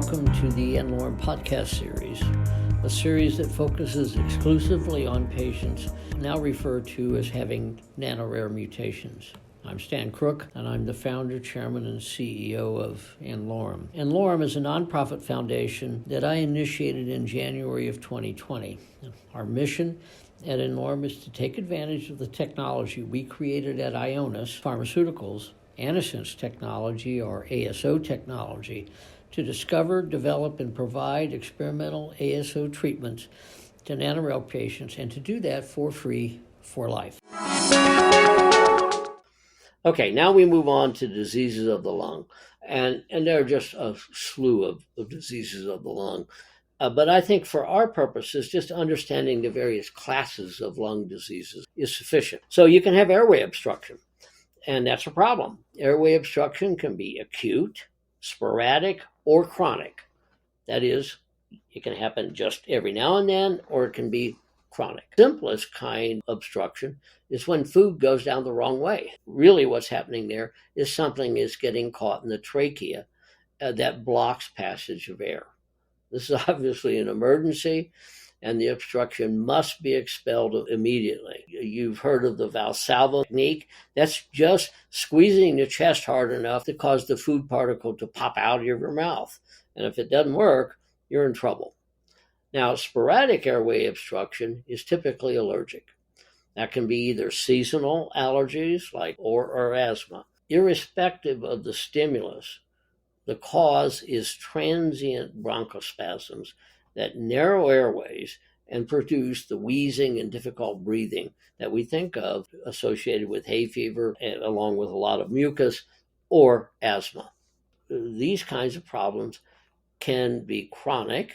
welcome to the n-Lorem podcast series, a series that focuses exclusively on patients now referred to as having nanorare mutations. I'm Stan Crook, and I'm the founder, chairman, and CEO of n-Lorem. n-Lorem is a nonprofit foundation that I initiated in January of 2020. Our mission at n-Lorem is to take advantage of the technology we created at Ionis Pharmaceuticals, Antisense technology, or ASO technology, to discover, develop, and provide experimental ASO treatments to nanorare patients, and to do that for free for life. Okay, now we move on to diseases of the lung. And there are just a slew of diseases of the lung. But I think for our purposes, just understanding the various classes of lung diseases is sufficient. So you can have airway obstruction, and that's a problem. Airway obstruction can be acute, sporadic, or chronic. That is, it can happen just every now and then, or it can be chronic. Simplest kind of obstruction is when food goes down the wrong way. Really what's happening there is something is getting caught in the trachea that blocks passage of air. This is obviously an emergency, and the obstruction must be expelled immediately. You've heard of the Valsalva technique. That's just squeezing the chest hard enough to cause the food particle to pop out of your mouth. And if it doesn't work, you're in trouble. Now, sporadic airway obstruction is typically allergic. That can be either seasonal allergies or asthma. Irrespective of the stimulus, the cause is transient bronchospasms that narrow airways and produce the wheezing and difficult breathing that we think of associated with hay fever, along with a lot of mucus or asthma. These kinds of problems can be chronic,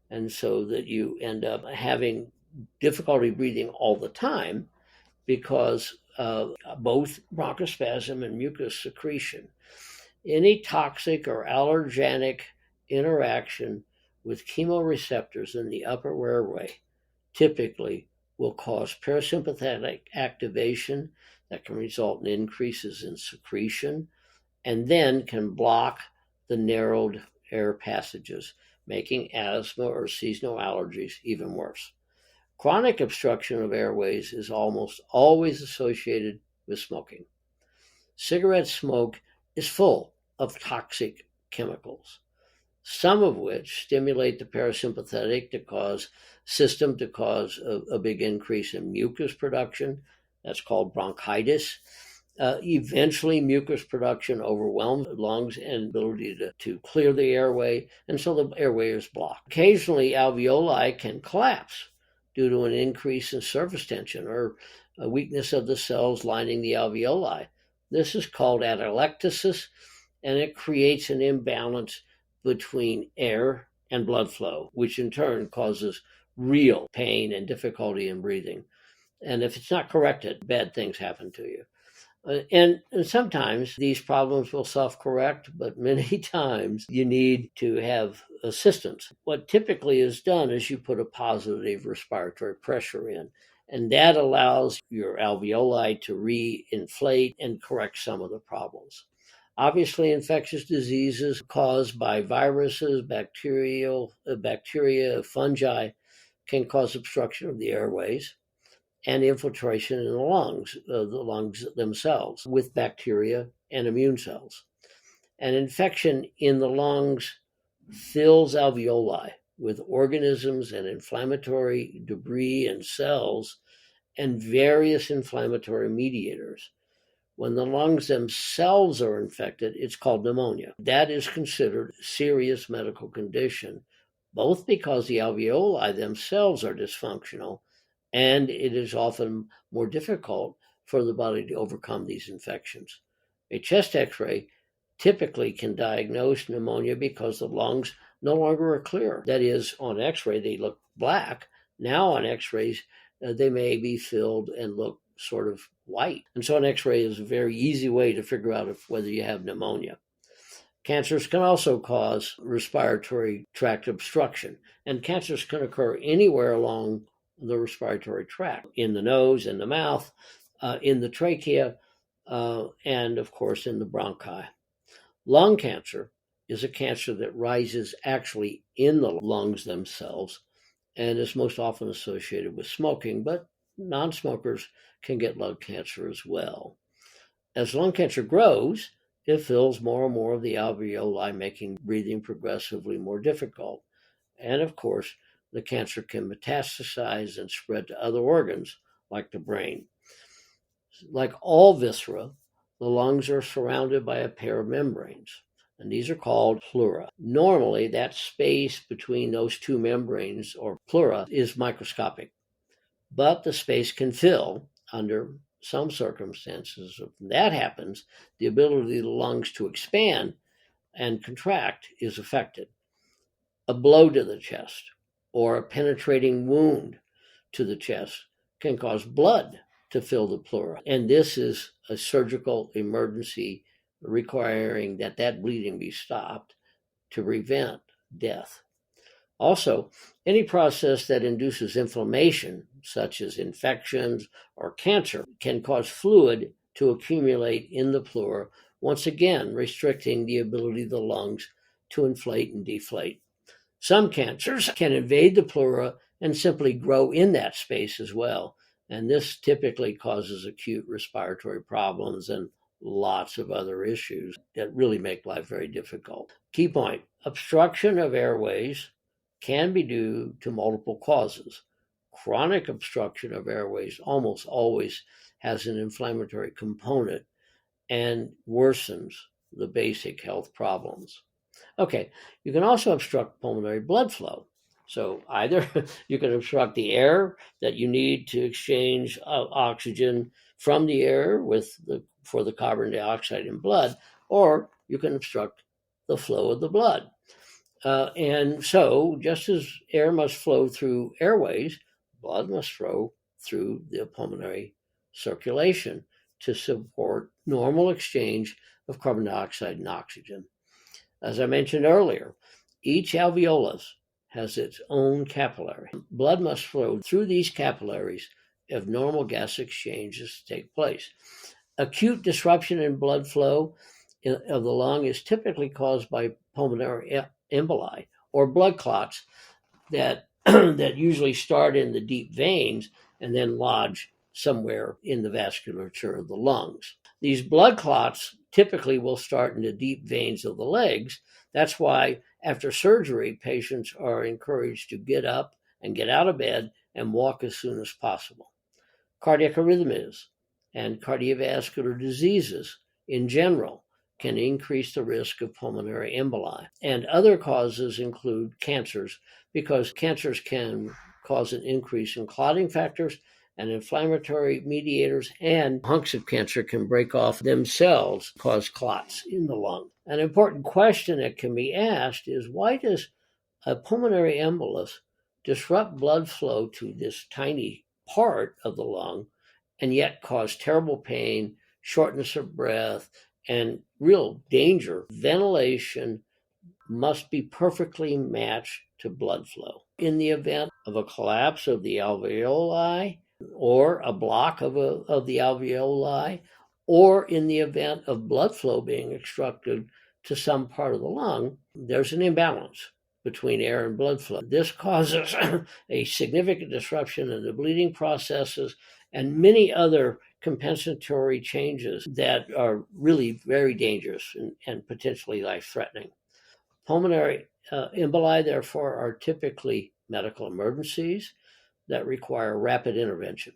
and so that you end up having difficulty breathing all the time because of both bronchospasm and mucus secretion. Any toxic or allergenic interaction with chemoreceptors in the upper airway typically will cause parasympathetic activation that can result in increases in secretion and then can block the narrowed air passages, making asthma or seasonal allergies even worse. Chronic obstruction of airways is almost always associated with smoking. Cigarette smoke is full of toxic chemicals, some of which stimulate the parasympathetic system to cause a big increase in mucus production. That's called bronchitis. Eventually, mucus production overwhelms the lungs and ability to clear the airway, and so the airway is blocked. Occasionally, alveoli can collapse due to an increase in surface tension or a weakness of the cells lining the alveoli. This is called atelectasis, and it creates an imbalance between air and blood flow, which in turn causes real pain and difficulty in breathing. And if it's not corrected, bad things happen to you. And sometimes these problems will self-correct, but many times you need to have assistance. What typically is done is you put a positive respiratory pressure in, and that allows your alveoli to re-inflate and correct some of the problems. Obviously, infectious diseases caused by viruses, bacteria, fungi can cause obstruction of the airways and infiltration in the lungs themselves with bacteria and immune cells. An infection in the lungs fills alveoli with organisms and inflammatory debris and cells and various inflammatory mediators. When the lungs themselves are infected, it's called pneumonia. That is considered a serious medical condition, both because the alveoli themselves are dysfunctional, and it is often more difficult for the body to overcome these infections. A chest x-ray typically can diagnose pneumonia because the lungs no longer are clear. That is, on x-ray, they look black. Now on x-rays, they may be filled and look sort of white. And so an x-ray is a very easy way to figure out whether you have pneumonia. Cancers can also cause respiratory tract obstruction, and cancers can occur anywhere along the respiratory tract, in the nose, in the mouth, in the trachea, and of course in the bronchi. Lung cancer is a cancer that rises actually in the lungs themselves and is most often associated with smoking, but non-smokers can get lung cancer as well. As lung cancer grows, it fills more and more of the alveoli, making breathing progressively more difficult. And of course, the cancer can metastasize and spread to other organs, like the brain. Like all viscera, the lungs are surrounded by a pair of membranes, and these are called pleura. Normally, that space between those two membranes, or pleura, is microscopic, but the space can fill under some circumstances. If that happens, the ability of the lungs to expand and contract is affected. A blow to the chest or a penetrating wound to the chest can cause blood to fill the pleura. And this is a surgical emergency requiring that bleeding be stopped to prevent death. Also, any process that induces inflammation, such as infections or cancer, can cause fluid to accumulate in the pleura, once again restricting the ability of the lungs to inflate and deflate. Some cancers can invade the pleura and simply grow in that space as well, and this typically causes acute respiratory problems and lots of other issues that really make life very difficult. Key point: obstruction of airways can be due to multiple causes. Chronic obstruction of airways almost always has an inflammatory component and worsens the basic health problems. Okay, you can also obstruct pulmonary blood flow. So either you can obstruct the air that you need to exchange oxygen from the air for the carbon dioxide in blood, or you can obstruct the flow of the blood. And so, just as air must flow through airways, blood must flow through the pulmonary circulation to support normal exchange of carbon dioxide and oxygen. As I mentioned earlier, each alveolus has its own capillary. Blood must flow through these capillaries if normal gas exchanges take place. Acute disruption in blood flow of the lung is typically caused by pulmonary emboli, or blood clots that that usually start in the deep veins and then lodge somewhere in the vasculature of the lungs. These blood clots typically will start in the deep veins of the legs. That's why after surgery, patients are encouraged to get up and get out of bed and walk as soon as possible. Cardiac arrhythmias and cardiovascular diseases in general can increase the risk of pulmonary emboli. And other causes include cancers, because cancers can cause an increase in clotting factors and inflammatory mediators, and hunks of cancer can break off themselves, cause clots in the lung. An important question that can be asked is, why does a pulmonary embolus disrupt blood flow to this tiny part of the lung and yet cause terrible pain, shortness of breath, and real danger? Ventilation must be perfectly matched to blood flow. In the event of a collapse of the alveoli, or a block of the alveoli, or in the event of blood flow being obstructed to some part of the lung, there's an imbalance between air and blood flow. This causes a significant disruption in the bleeding processes and many other compensatory changes that are really very dangerous and potentially life-threatening. Pulmonary emboli, therefore, are typically medical emergencies that require rapid intervention.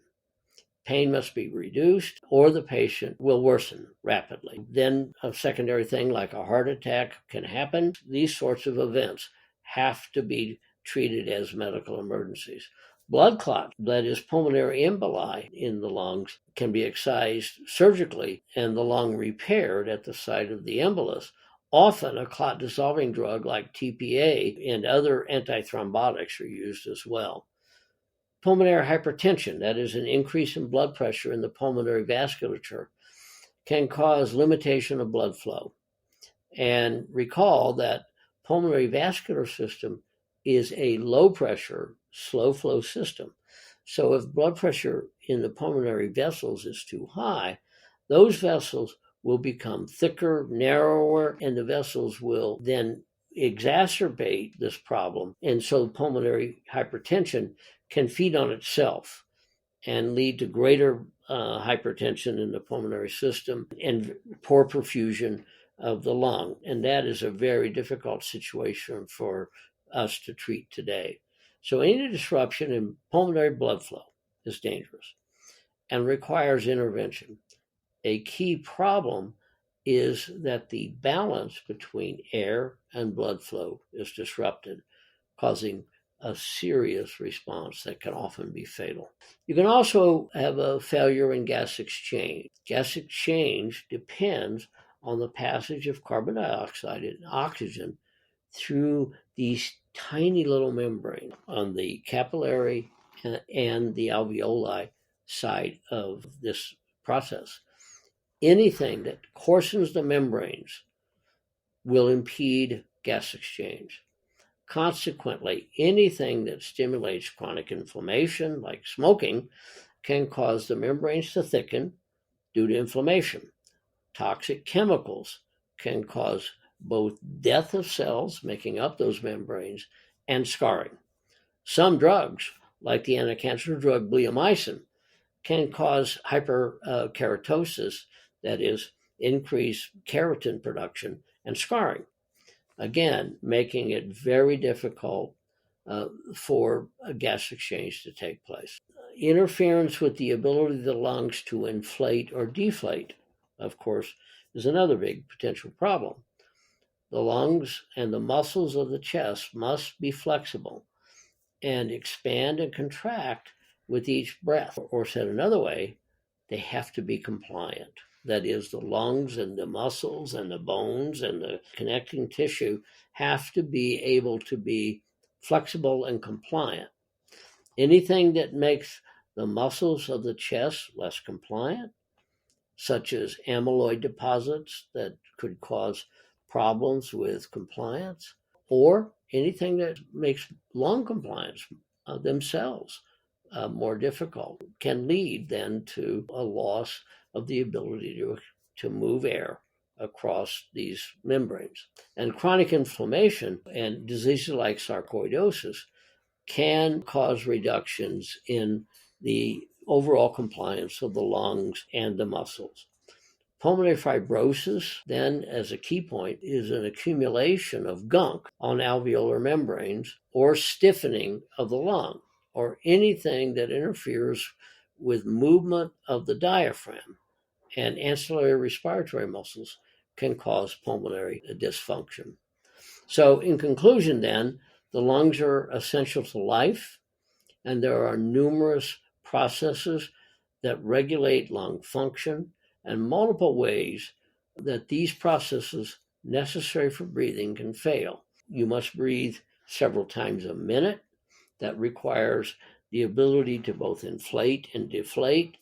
Pain must be reduced or the patient will worsen rapidly. Then a secondary thing like a heart attack can happen. These sorts of events have to be treated as medical emergencies. Blood clot, that is pulmonary emboli in the lungs, can be excised surgically and the lung repaired at the site of the embolus. Often a clot-dissolving drug like TPA and other antithrombotics are used as well. Pulmonary hypertension, that is an increase in blood pressure in the pulmonary vasculature, can cause limitation of blood flow. And recall that pulmonary vascular system is a low-pressure, slow-flow system. So if blood pressure in the pulmonary vessels is too high, those vessels will become thicker, narrower, and the vessels will then exacerbate this problem. And so pulmonary hypertension can feed on itself and lead to greater hypertension in the pulmonary system and poor perfusion of the lung. And that is a very difficult situation for us to treat today. So any disruption in pulmonary blood flow is dangerous and requires intervention. A key problem is that the balance between air and blood flow is disrupted, causing a serious response that can often be fatal. You can also have a failure in gas exchange. Gas exchange depends on the passage of carbon dioxide and oxygen through these tiny little membranes on the capillary and the alveoli side of this process. Anything that coarsens the membranes will impede gas exchange. Consequently, anything that stimulates chronic inflammation, like smoking, can cause the membranes to thicken due to inflammation. Toxic chemicals can cause both death of cells making up those membranes and scarring. Some drugs, like the anti-cancer drug bleomycin, can cause hyperkeratosis, that is, increased keratin production and scarring. Again, making it very difficult for a gas exchange to take place. Interference with the ability of the lungs to inflate or deflate, of course, is another big potential problem. The lungs and the muscles of the chest must be flexible and expand and contract with each breath. Or said another way, they have to be compliant. That is, the lungs and the muscles and the bones and the connecting tissue have to be able to be flexible and compliant. Anything that makes the muscles of the chest less compliant, such as amyloid deposits that could cause problems with compliance, or anything that makes lung compliance themselves more difficult, can lead then to a loss of the ability to move air across these membranes. And chronic inflammation and diseases like sarcoidosis can cause reductions in the overall compliance of the lungs and the muscles. Pulmonary fibrosis, then, as a key point, is an accumulation of gunk on alveolar membranes or stiffening of the lung, or anything that interferes with movement of the diaphragm and ancillary respiratory muscles can cause pulmonary dysfunction. So in conclusion then, the lungs are essential to life, and there are numerous processes that regulate lung function and multiple ways that these processes necessary for breathing can fail. You must breathe several times a minute. That requires the ability to both inflate and deflate.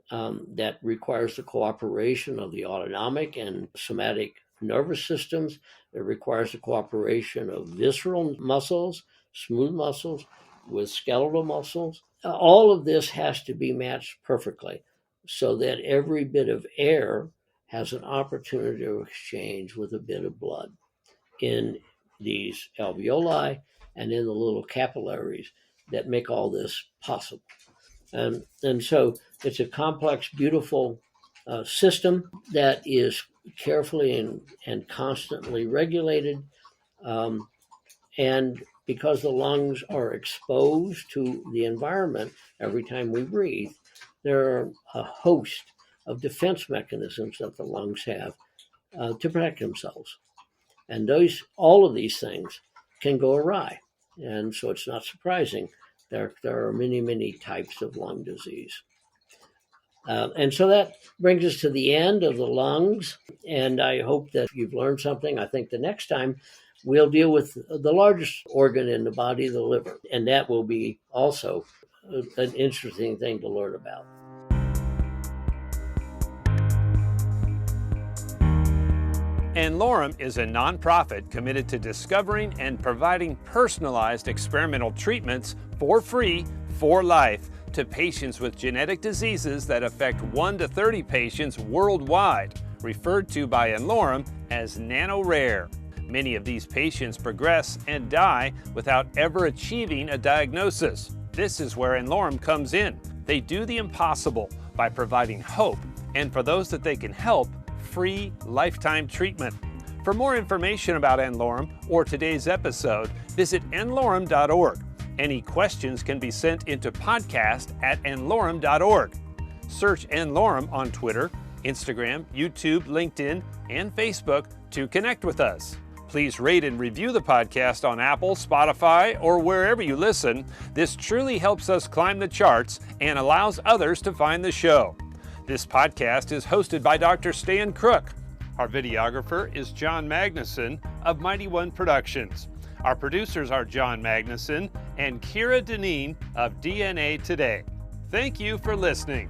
That requires the cooperation of the autonomic and somatic nervous systems. It requires the cooperation of visceral muscles, smooth muscles, with skeletal muscles. All of this has to be matched perfectly so that every bit of air has an opportunity to exchange with a bit of blood in these alveoli and in the little capillaries that make all this possible. And so it's a complex, beautiful system that is carefully and constantly regulated. And because the lungs are exposed to the environment every time we breathe, there are a host of defense mechanisms that the lungs have to protect themselves. And all of these things can go awry. And so it's not surprising there are many, many types of lung disease. And so that brings us to the end of the lungs. And I hope that you've learned something. I think the next time we'll deal with the largest organ in the body, the liver. And that will be also an interesting thing to learn about. n-Lorem is a nonprofit committed to discovering and providing personalized experimental treatments for free for life to patients with genetic diseases that affect 1 to 30 patients worldwide. referred to by n-Lorem as nano-rare. Many of these patients progress and die without ever achieving a diagnosis. This is where n-Lorem comes in. They do the impossible by providing hope, and for those that they can help, free lifetime treatment. For more information about n-Lorem or today's episode, visit n-Lorem.org. Any questions can be sent into podcast@n-Lorem.org. Search n-Lorem on Twitter, Instagram, YouTube, LinkedIn, and Facebook to connect with us. Please rate and review the podcast on Apple, Spotify, or wherever you listen. This truly helps us climb the charts and allows others to find the show. This podcast is hosted by Dr. Stan Crook. Our videographer is John Magnuson of Mighty One Productions. Our producers are John Magnuson and Kira Deneen of DNA Today. Thank you for listening.